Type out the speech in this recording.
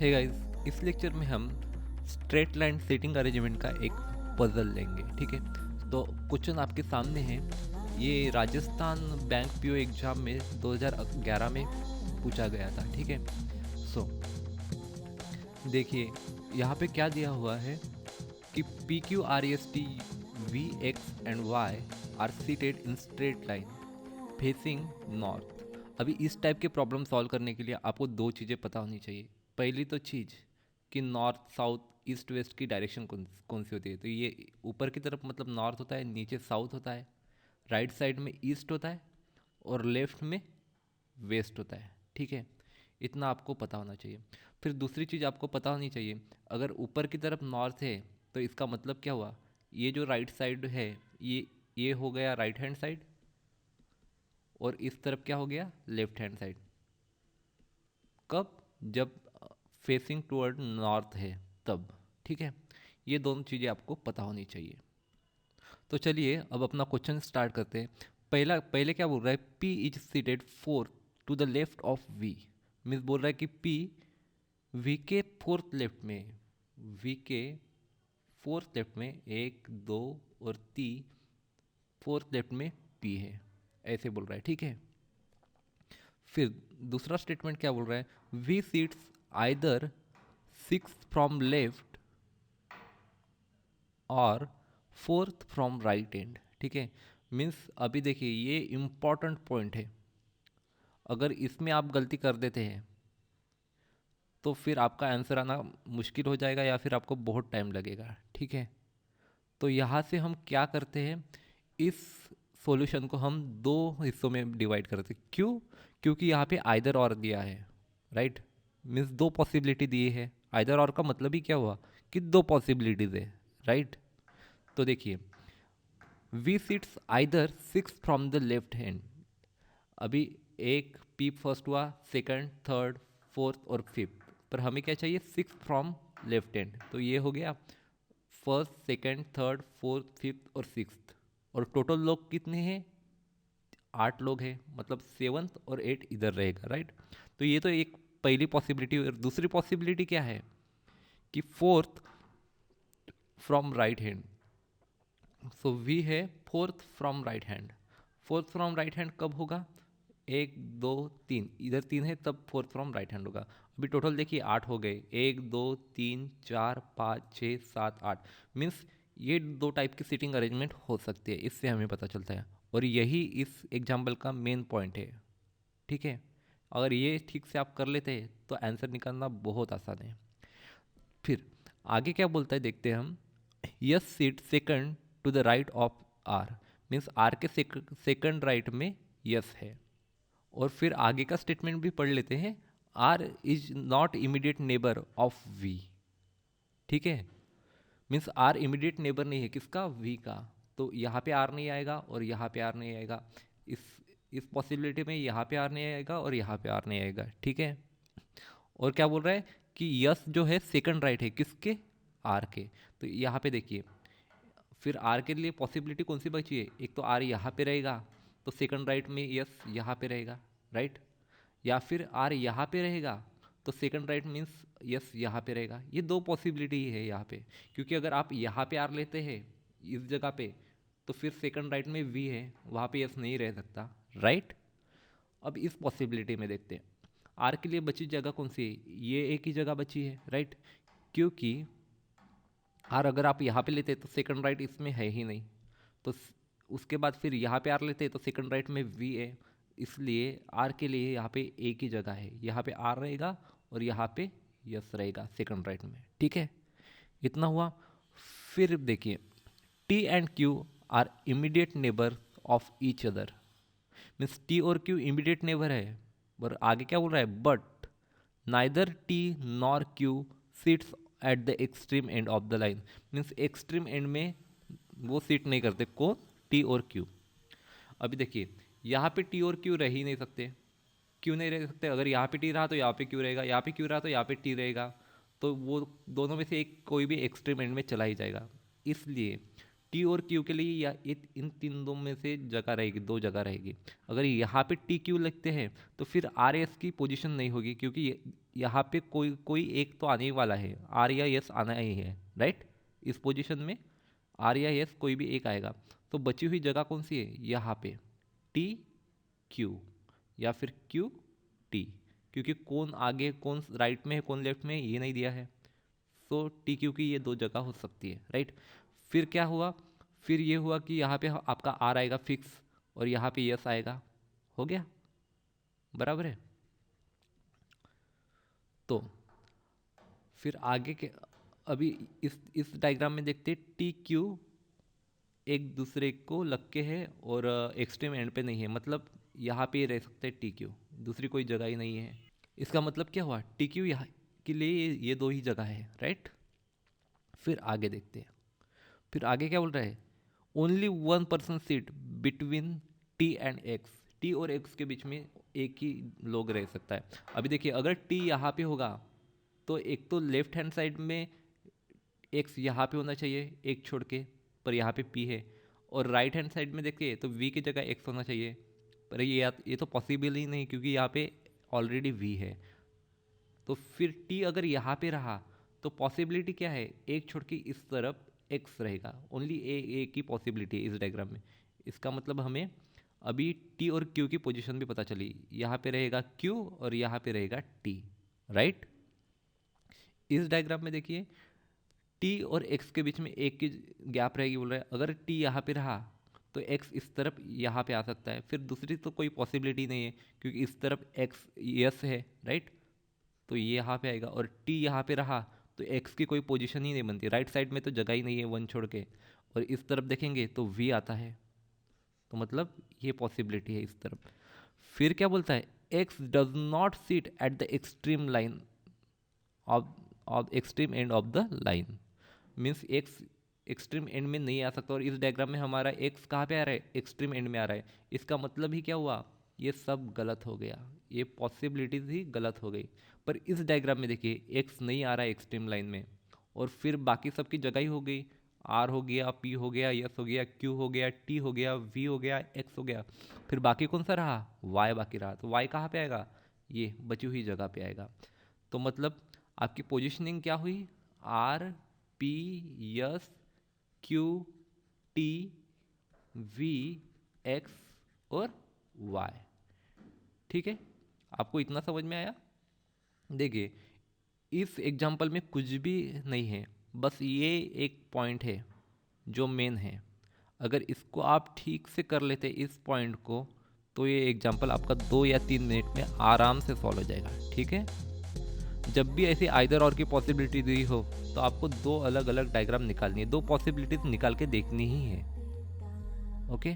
Hey guys, इस lecture में हम स्ट्रेट लाइन सेटिंग अरेंजमेंट का एक पजल लेंगे। ठीक है, तो क्वेश्चन आपके सामने है। ये राजस्थान बैंक पीओ एग्जाम में 2011 में पूछा गया था। ठीक है, सो देखिए यहाँ पे क्या दिया हुआ है कि P Q R S T V X and Y are seated in straight line facing north. अभी इस टाइप के प्रॉब्लम सॉल्व करने के लिए आपको दो चीज़ें पता होनी चाहिए। पहली तो चीज़ कि नॉर्थ साउथ ईस्ट वेस्ट की डायरेक्शन कौन कौन सी होती है। तो ये ऊपर की तरफ मतलब नॉर्थ होता है, नीचे साउथ होता है, राइट साइड में ईस्ट होता है और लेफ्ट में वेस्ट होता है। ठीक है, इतना आपको पता होना चाहिए। फिर दूसरी चीज़ आपको पता होनी चाहिए, अगर ऊपर की तरफ नॉर्थ है तो इसका मतलब क्या हुआ, ये जो राइट साइड है ये हो गया राइट हैंड साइड और इस तरफ क्या हो गया लेफ्ट हैंड साइड। कब? जब फेसिंग टुवर्ड नॉर्थ है तब। ठीक है, ये दोनों चीज़ें आपको पता होनी चाहिए। तो चलिए अब अपना क्वेश्चन स्टार्ट करते हैं। पहले क्या बोल रहा है, P is seated fourth to the left of V। Means बोल रहा है कि P V के फोर्थ लेफ्ट में, V के फोर्थ लेफ्ट में एक दो और तीन, फोर्थ लेफ्ट में P है, ऐसे बोल रहा है। ठीक है, फिर दूसरा स्टेटमेंट क्या बोल रहा है, V sits either six from left और फोर्थ फ्रॉम राइट एंड। ठीक है, मीन्स अभी देखिए ये इम्पॉर्टेंट पॉइंट है। अगर इसमें आप गलती कर देते हैं तो फिर आपका आंसर आना मुश्किल हो जाएगा या फिर आपको बहुत टाइम लगेगा। ठीक है, तो यहाँ से हम क्या करते हैं, इस सॉल्यूशन को हम दो हिस्सों में डिवाइड करते हैं। क्यों? क्योंकि यहाँ पे आइदर और दिया है, राइट। मीन्स दो पॉसिबिलिटी दी है। आइदर और का मतलब ही क्या हुआ कि दो पॉसिबिलिटीज है, राइट। तो देखिए we seats either six from the left hand. अभी एक पी फर्स्ट हुआ, सेकंड, थर्ड, फोर्थ और फिफ्थ, पर हमें क्या चाहिए, सिक्स फ्रॉम लेफ्ट हैंड। तो ये हो गया first, second, third, fourth, fifth और सिक्स्थ। और टोटल लोग कितने हैं, 8 लोग हैं, मतलब सेवन्थ और एट इधर रहेगा, राइट। तो ये तो एक पहली पॉसिबिलिटी। और दूसरी पॉसिबिलिटी क्या है कि fourth from right hand. So we है fourth from right hand. Fourth from right hand कब होगा, एक दो तीन, इधर तीन है तब फोर्थ फ्रॉम राइट हैंड होगा। अभी टोटल देखिए 8 हो गए, एक दो तीन चार पाँच छः सात आठ। मीन्स ये दो टाइप की सीटिंग अरेंजमेंट हो सकती है, इससे हमें पता चलता है। और यही इस एग्जाम्पल का मेन पॉइंट है। ठीक है, अगर ये ठीक से आप कर लेते हैं तो आंसर निकालना बहुत आसान है। फिर आगे क्या बोलता है देखते हैं हम, S seat second to the right of R. Means R के सेकंड राइट में यस है। और फिर आगे का स्टेटमेंट भी पढ़ लेते हैं, R is not immediate neighbour of V. ठीक है, मीन्स आर इमीडिएट नेबर नहीं है किसका, वी का। तो यहाँ पे आर नहीं आएगा और यहाँ पे आर नहीं आएगा। इस पॉसिबिलिटी में यहाँ पे आर नहीं आएगा और यहाँ पे आर नहीं आएगा। ठीक है, और क्या बोल रहा है कि यस जो है सेकंड राइट है किसके, आर के। तो यहाँ पे देखिए फिर आर के लिए पॉसिबिलिटी कौन सी बची है, एक तो आर यहाँ पे रहेगा तो सेकंड राइट में यस यहाँ पे रहेगा, राइट। या फिर आर यहाँ पे रहेगा तो सेकंड राइट मीन्स यस यहाँ पे रहेगा। ये दो पॉसिबिलिटी है यहाँ पे, क्योंकि अगर आप यहाँ पे आर लेते हैं इस जगह पे तो फिर सेकंड राइट में वी है, वहाँ पे यस नहीं रह सकता, राइट। अब इस पॉसिबिलिटी में देखते हैं आर के लिए बची जगह कौन सी है, ये एक ही जगह बची है, राइट। क्योंकि आर अगर आप यहाँ पे लेते तो सेकंड राइट इसमें है ही नहीं, तो उसके बाद फिर यहाँ पे आर लेते तो सेकंड राइट में वी है, इसलिए आर के लिए यहाँ पे एक ही जगह है, यहाँ पे आर रहेगा और यहाँ पे यस रहेगा सेकंड राइट में। ठीक है, इतना हुआ। फिर देखिए T and Q R immediate neighbour of each other. Means T और क्यू इमीडिएट नेबर है, पर आगे क्या बोल रहा है, but neither T nor Q seats at the extreme end of the line. Means extreme and में वो सीट नहीं करते, कौन, टी और क्यू। अभी देखिए यहाँ पे टी और क्यू रह ही नहीं सकते। क्यों नहीं रह सकते, अगर यहाँ पे टी रहा तो यहाँ पे क्यू रहेगा, यहाँ पे क्यू रहा तो यहाँ पे टी रहेगा। तो वो दोनों में से एक कोई भी एक्सट्रीम एंड में चला ही जाएगा। इसलिए टी और क्यू के लिए या इन तीन दो में से जगह रहेगी, दो जगह रहेगी। अगर यहाँ पे टी क्यू लिखते हैं तो फिर आर एस की पोजीशन नहीं होगी, क्योंकि यहाँ पे कोई कोई एक तो आने ही वाला है, आर या यस आना ही है, राइट। इस पोजीशन में आर या यस कोई भी एक आएगा। तो बची हुई जगह कौन सी है यहाँ पे, टी क्यू या फिर क्यू टी, क्योंकि कौन आगे कौन राइट में है कौन लेफ्ट में है ये नहीं दिया है। सो टी क्यू की ये दो जगह हो सकती है, राइट। फिर क्या हुआ, फिर ये हुआ कि यहाँ पे आपका आर आएगा फिक्स और यहाँ पे यस आएगा, हो गया, बराबर है। तो फिर आगे के अभी इस डायग्राम में देखते हैं टी क्यू एक दूसरे को लग के है और एक्सट्रीम एंड पे नहीं है, मतलब यहाँ पे रह सकते हैं टी क्यू, दूसरी कोई जगह ही नहीं है। इसका मतलब क्या हुआ, टी क्यू यहाँ के लिए ये दो ही जगह है, राइट। फिर आगे देखते हैं, फिर आगे क्या बोल रहा है, only 1% seat between T and x, T और एक्स के बीच में एक ही लोग रह सकता है। अभी देखिए अगर टी यहाँ पे होगा तो एक तो लेफ्ट हैंड साइड में एक्स यहाँ पे होना चाहिए एक छोड़ के, पर यहाँ पे पी है, और राइट हैंड साइड में देखिए तो वी की जगह एक्स होना चाहिए, पर ये तो पॉसिबल ही नहीं क्योंकि यहाँ पे ऑलरेडी वी है। तो फिर टी अगर यहाँ पे रहा तो पॉसिबिलिटी क्या है, एक छोड़ के इस तरफ एक्स रहेगा, ओनली ए की पॉसिबिलिटी है इस डायग्राम में। इसका मतलब हमें अभी टी और क्यू की पोजीशन भी पता चली, यहाँ पे रहेगा क्यू और यहाँ पे रहेगा टी, राइट। इस डायग्राम में देखिए टी और एक्स के बीच में एक की गैप रहेगी, बोल रहा है अगर टी यहाँ पे रहा तो एक्स इस तरफ यहाँ पे आ सकता है, फिर दूसरी तो कोई पॉसिबिलिटी नहीं है क्योंकि इस तरफ एक्स यस है, राइट। तो ये यहाँ पे आएगा और टी यहाँ पे रहा तो एक्स की कोई पोजीशन ही नहीं बनती, राइट साइड में तो जगह ही नहीं है वन छोड़ के, और इस तरफ देखेंगे तो वी आता है, तो मतलब ये पॉसिबिलिटी है इस तरफ। फिर क्या बोलता है, x does not sit at the extreme line of extreme end of the line, means x extreme and में नहीं आ सकता, और इस डायग्राम में हमारा एक्स कहाँ पे आ रहा है, एक्सट्रीम एंड में आ रहा है। इसका मतलब ही क्या हुआ, ये सब गलत हो गया, ये पॉसिबिलिटीज ही गलत हो गई। पर इस डायग्राम में देखिए एक्स नहीं आ रहा है एक्सट्रीम लाइन में, और फिर बाकी सब की जगह ही हो गई, आर हो गया, पी हो गया, यस हो गया, क्यू हो गया, टी हो गया, वी हो गया, एक्स हो गया, फिर बाकी कौन सा रहा, वाई बाकी रहा। तो वाई कहाँ पे आएगा, ये बची हुई जगह पे आएगा। तो मतलब आपकी पोजिशनिंग क्या हुई, R P yes Q T V x और वाई, ठीक है। आपको इतना समझ में आया। देखिए इस एग्जाम्पल में कुछ भी नहीं है, बस ये एक पॉइंट है जो मेन है। अगर इसको आप ठीक से कर लेते इस पॉइंट को, तो ये एग्जाम्पल आपका 2 या 3 मिनट में आराम से सॉल्व हो जाएगा, ठीक है। जब भी ऐसी आइदर और की पॉसिबिलिटी दी हो तो आपको दो अलग अलग डायग्राम निकालनी है, दो पॉसिबिलिटीज निकाल के देखनी ही है, ओके।